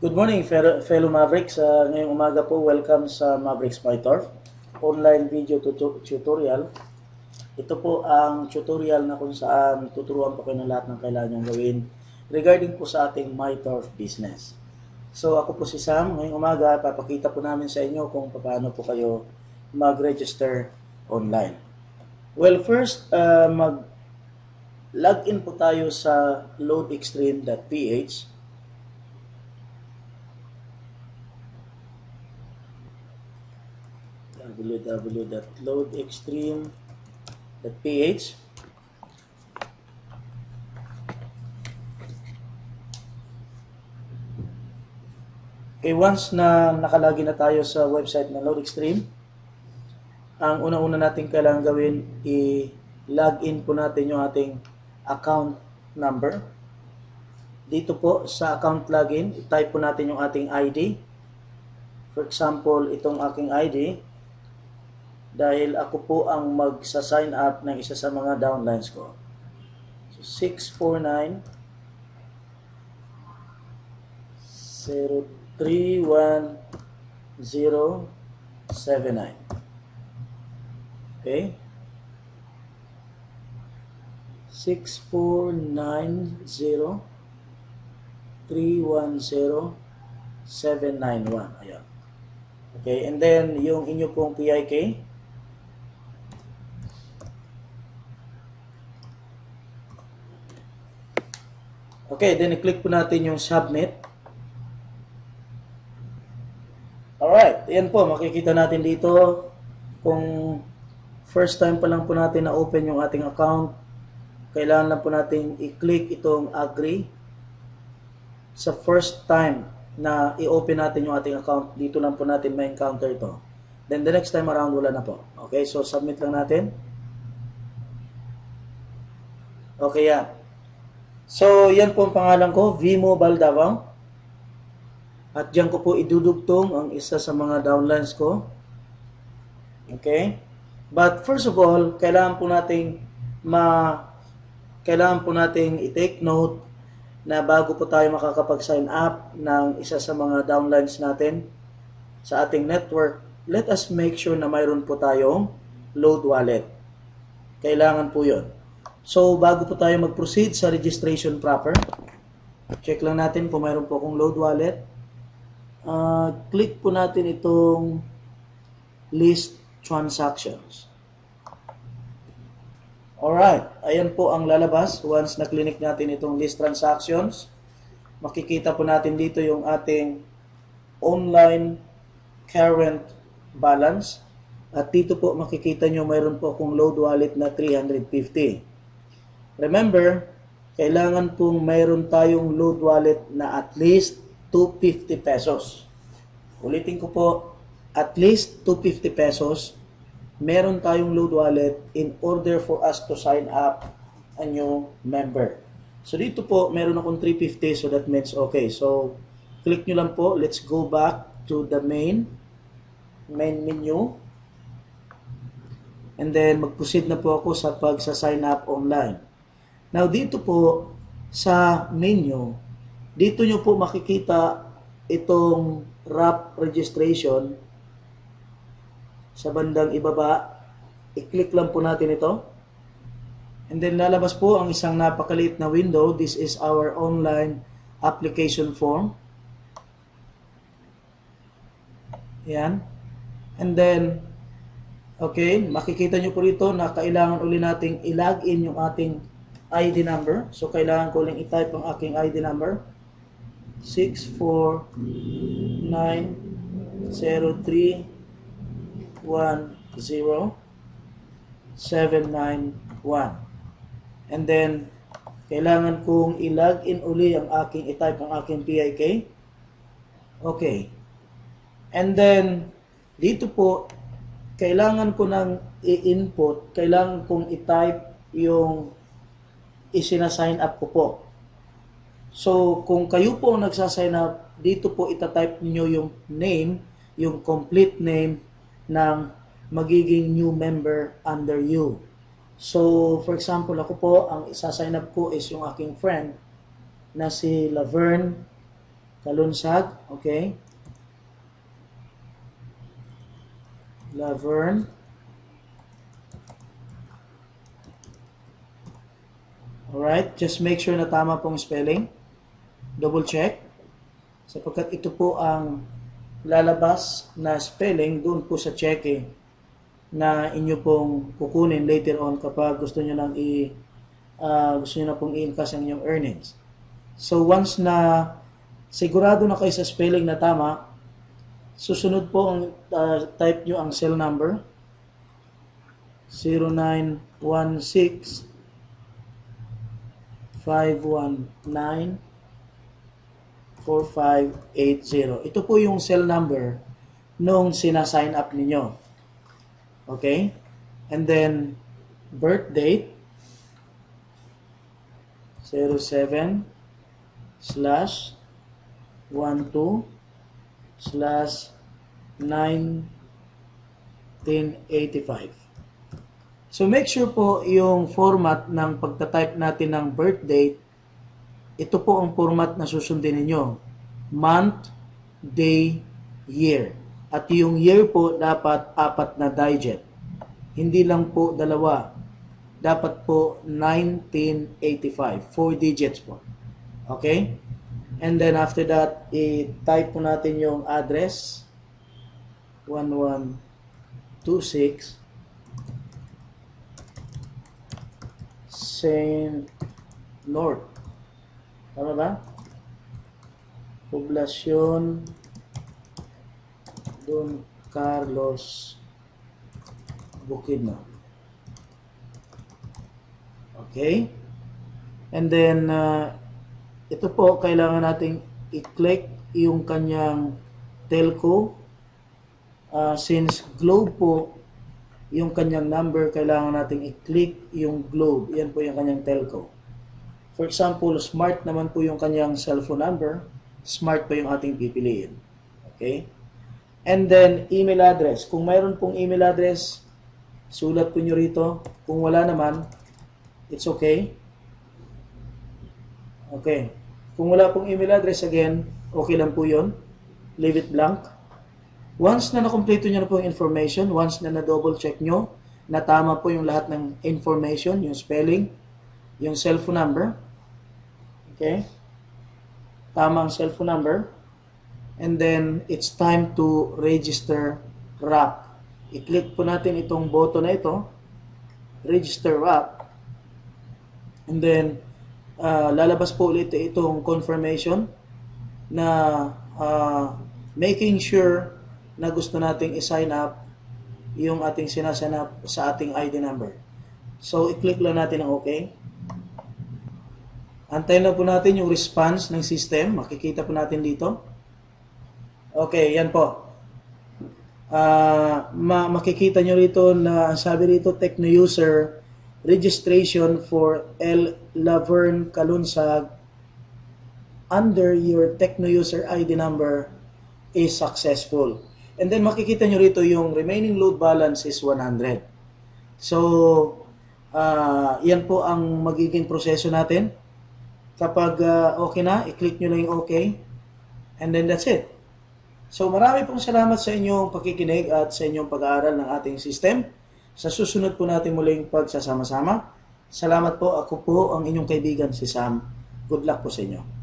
Good morning, fellow Mavericks. Ngayong umaga po, welcome sa Mavericks PyTorch online video tutorial. Ito po ang tutorial na kung saan tuturuan po kayo ng lahat ng kailangan nyo gawin regarding po sa ating MyTorch business. So ako po si Sam. Ngayong umaga, papakita po namin sa inyo kung paano po kayo mag-register online. Well, first, mag-login po tayo sa loadextreme.ph. www.loadextreme.ph. Okay, once na nakalagin na tayo sa website ng LoadExtreme, ang una-una natin kailangan gawin, i-login po natin yung ating account number. Dito po sa account login, i-type po natin yung ating ID. For example, itong aking ID, dahil ako po ang magsa-sign up ng isa sa mga downlines ko. So, 649 031 Okay? 6490310 Ayan. Okay, and then yung inyo pong PIK. Okay, then i-click po natin yung submit. Alright, ayan po, makikita natin dito kung first time pa lang po natin na open yung ating account, kailangan lang po natin i-click itong agree. Sa first time na i-open natin yung ating account, dito lang po natin may encounter ito. Then the next time around, wala na po. Okay, so submit lang natin. Okay, yan. So, yan po ang pangalan ko, V-Mobile Davao. At diyan ko po idudugtong ang isa sa mga downlines ko. Okay? But first of all, kailangan po nating i-take note na bago po tayo makakapag-sign up ng isa sa mga downlines natin sa ating network, let us make sure na mayroon po tayong load wallet. Kailangan po 'yon. So, bago po tayo mag-proceed sa registration proper, check lang natin kung mayroon po akong load wallet. Click po natin itong list transactions. Alright, ayan po ang lalabas. Once na-click natin itong list transactions, makikita po natin dito yung ating online current balance. At dito po makikita nyo mayroon po akong load wallet na 350. Remember, kailangan pong mayroon tayong load wallet na at least 250 pesos. Ulitin ko po, at least 250 pesos, meron tayong load wallet in order for us to sign up a new member. So dito po, meron akong 350, so that means okay. So, click nyo lang po. Let's go back to the main menu. And then, mag-proceed na po ako sa pagsa-sign up online. Now, dito po, sa menu, dito nyo po makikita itong wrap registration sa bandang ibaba. I-click lang po natin ito. And then lalabas po ang isang napakaliit na window. This is our online application form. Yan. And then, okay, makikita nyo po rito na kailangan uli nating i-login yung ating ID number. So, kailangan ko lang i-type ang aking ID number. 6490310 And then, kailangan kong i-login uli ang i-type ang aking PIK. Okay. And then, dito po, kailangan ko nang i-input, kailangan kong i-type yung isina-sign up ko po. So, kung kayo po nagsasign up, dito po itatype niyo yung name, yung complete name ng magiging new member under you. So, for example, ako po, ang isa-sign up ko is yung aking friend na si Laverne Kalunsag, okay. Laverne. Alright, just make sure na tama pong spelling. Double check. Sapagkat ito po ang lalabas na spelling doon po sa cheque na inyo pong kukunin later on kapag gusto nyo nang gusto nyo na pong i-encash ang inyong earnings. So once na sigurado na kayo sa spelling na tama, susunod po ang type nyo ang cell number 0916 519 4580. Ito po yung cell number nung sina-sign up ninyo. Okay? And then, birth date, 07/12/1985. So, make sure po yung format ng pagta-type natin ng birth date, ito po ang format na susundin ninyo. Month, day, year. At yung year po dapat 4 na digit. Hindi lang po 2. Dapat po 1985. 4 digits po. Okay? And then after that, i-type po natin yung address. 1126 Saint North. Tama ba? Poblasyon Don Carlos Bukidnon. Okay? And then, ito po, kailangan nating i-click yung kanyang telco. Since Globe po, yung kanyang number, kailangan nating i-click yung Globe. Yan po yung kanyang telco. For example, Smart naman po yung kanyang cellphone number. Smart po yung ating pipiliin. Okay? And then, email address. Kung mayroon pong email address, sulat po nyo rito. Kung wala naman, it's okay. Okay. Kung wala pong email address, again, okay lang po yun. Leave it blank. Once na nakompleto nyo na po yung information, once na na-double check nyo, na tama po yung lahat ng information, yung spelling, yung cellphone number, okay? Tama ang cellphone number. And then, it's time to register RAP. I-click po natin itong button na ito, register RAP. And then, lalabas po ulit itong confirmation na making sure na gusto nating i-sign up yung ating sinasign up sa ating ID number. So, i-click lang natin ang OK. Antayin lang po natin yung response ng system. Makikita po natin dito. Okay, yan po. Makikita nyo rito na sabi rito, Tecno user registration for L. Laverne Kalunsag under your Tecno user ID number is successful. And then makikita nyo rito yung remaining load balance is 100. So, yan po ang magiging proseso natin. Kapag okay na, i-click nyo lang yung okay. And then that's it. So, marami pong salamat sa inyong pakikinig at sa inyong pag-aaral ng ating system. Sa susunod po natin muling pagsasama-sama. Salamat po. Ako po ang inyong kaibigan si Sam. Good luck po sa inyo.